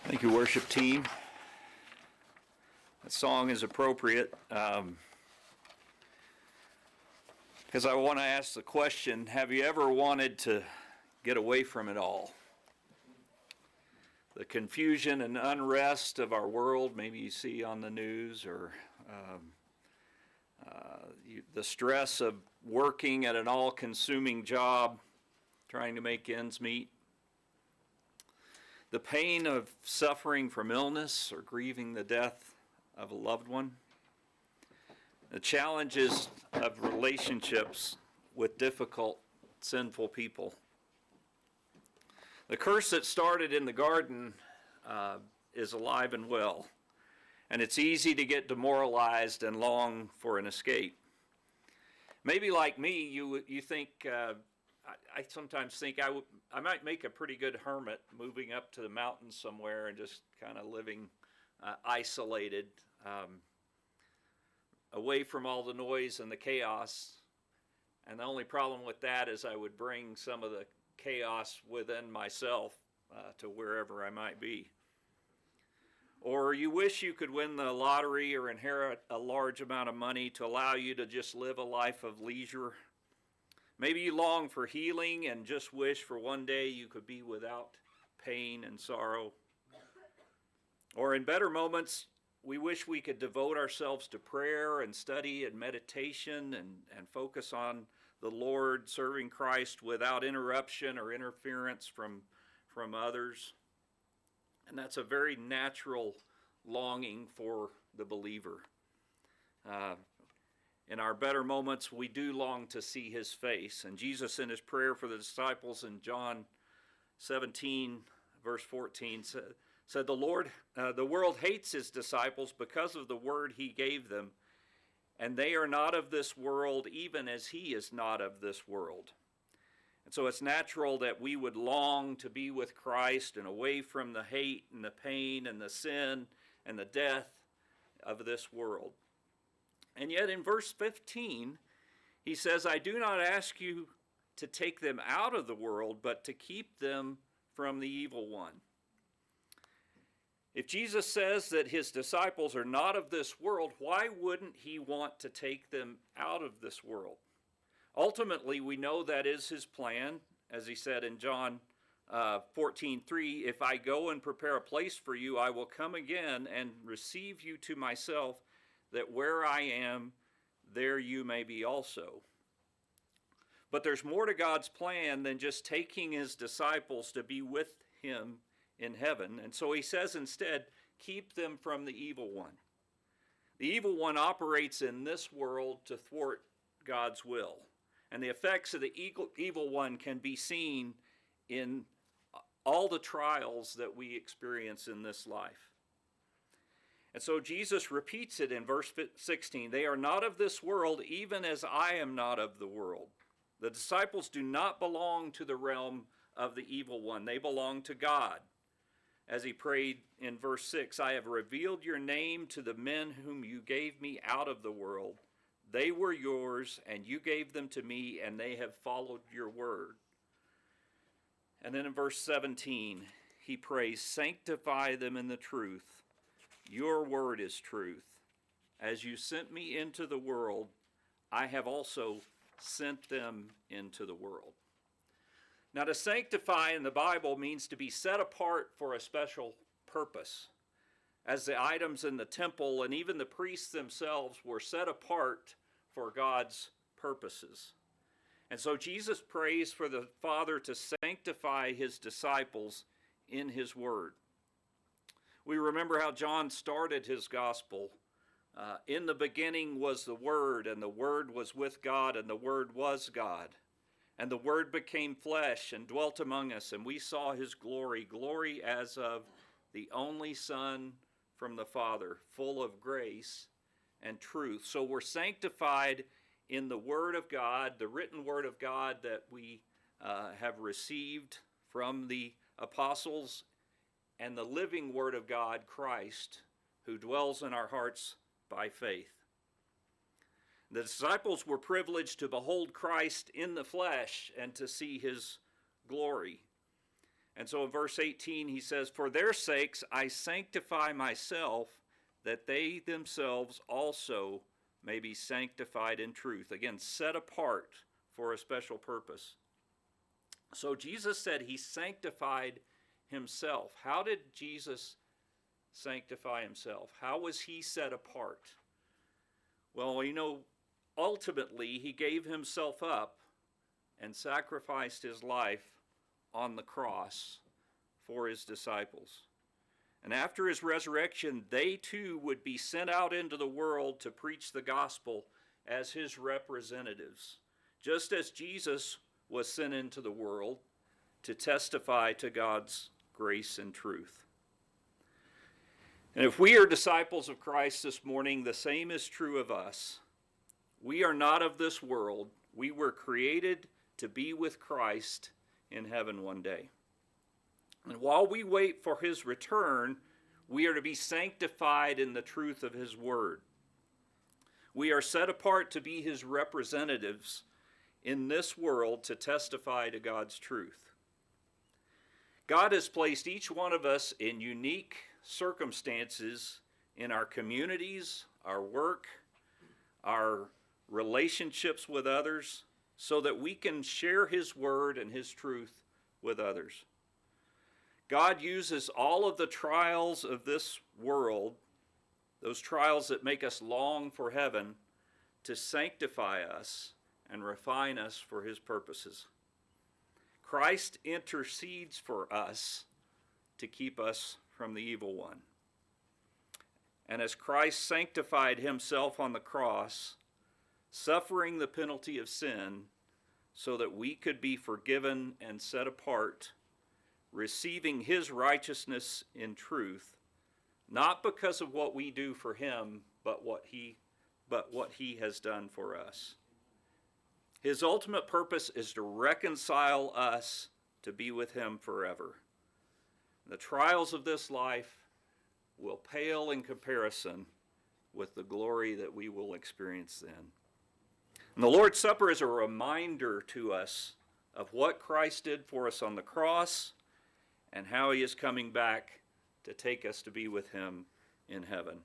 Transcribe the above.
Thank you, worship team. That song is appropriate because I want to ask the question, have you ever wanted to get away from it all? The confusion and unrest of our world, maybe you see on the news, or the stress of working at an all-consuming job, trying to make ends meet. The pain of suffering from illness or grieving the death of a loved one. The challenges of relationships with difficult, sinful people. The curse that started in the garden is alive and well, and it's easy to get demoralized and long for an escape. Maybe like me, you think, I sometimes think I might make a pretty good hermit, moving up to the mountains somewhere and just kind of living isolated, away from all the noise and the chaos. And the only problem with that is I would bring some of the chaos within myself to wherever I might be. Or you wish you could win the lottery or inherit a large amount of money to allow you to just live a life of leisure. Maybe you long for healing and just wish for one day you could be without pain and sorrow. Or in better moments, we wish we could devote ourselves to prayer and study and meditation and focus on the Lord, serving Christ without interruption or interference from others. And that's a very natural longing for the believer. In our better moments, we do long to see his face. And Jesus, in his prayer for the disciples in John 17, verse 14, said, the world hates his disciples because of the word he gave them, and they are not of this world, even as he is not of this world. And so it's natural that we would long to be with Christ and away from the hate and the pain and the sin and the death of this world. And yet in verse 15, he says, I do not ask you to take them out of the world, but to keep them from the evil one. If Jesus says that his disciples are not of this world, why wouldn't he want to take them out of this world? Ultimately, we know that is his plan, as he said in John 14:3, if I go and prepare a place for you, I will come again and receive you to myself, that where I am, there you may be also. But there's more to God's plan than just taking his disciples to be with him in heaven. And so he says instead, keep them from the evil one. The evil one operates in this world to thwart God's will. And the effects of the evil one can be seen in all the trials that we experience in this life. And so Jesus repeats it in verse 16. They are not of this world, even as I am not of the world. The disciples do not belong to the realm of the evil one. They belong to God. As he prayed in verse 6, I have revealed your name to the men whom you gave me out of the world. They were yours, and you gave them to me, and they have followed your word. And then in verse 17, he prays, sanctify them in the truth. Your word is truth. As you sent me into the world, I have also sent them into the world. Now, to sanctify in the Bible means to be set apart for a special purpose. As the items in the temple and even the priests themselves were set apart for God's purposes. And so Jesus prays for the Father to sanctify his disciples in his word. We remember how John started his gospel. In the beginning was the Word, and the Word was with God, and the Word was God. And the Word became flesh and dwelt among us, and we saw his glory, glory as of the only Son from the Father, full of grace and truth. So we're sanctified in the Word of God, the written Word of God that we have received from the apostles, and the living Word of God, Christ, who dwells in our hearts by faith. The disciples were privileged to behold Christ in the flesh and to see his glory. And so in verse 18 he says, "For their sakes I sanctify myself, that they themselves also may be sanctified in truth." Again, set apart for a special purpose. So Jesus said he sanctified himself. How did Jesus sanctify himself? How was he set apart? Well, ultimately he gave himself up and sacrificed his life on the cross for his disciples. And after his resurrection, they too would be sent out into the world to preach the gospel as his representatives, just as Jesus was sent into the world to testify to God's grace and truth. And if we are disciples of Christ this morning, the same is true of us. We are not of this world. We were created to be with Christ in heaven one day. And while we wait for his return, we are to be sanctified in the truth of his word. We are set apart to be his representatives in this world to testify to God's truth. God has placed each one of us in unique circumstances in our communities, our work, our relationships with others, so that we can share his word and his truth with others. God uses all of the trials of this world, those trials that make us long for heaven, to sanctify us and refine us for his purposes. Christ intercedes for us to keep us from the evil one. And as Christ sanctified himself on the cross, suffering the penalty of sin so that we could be forgiven and set apart, receiving his righteousness in truth, not because of what we do for him, but what he has done for us. His ultimate purpose is to reconcile us to be with him forever. The trials of this life will pale in comparison with the glory that we will experience then. And the Lord's Supper is a reminder to us of what Christ did for us on the cross and how he is coming back to take us to be with him in heaven.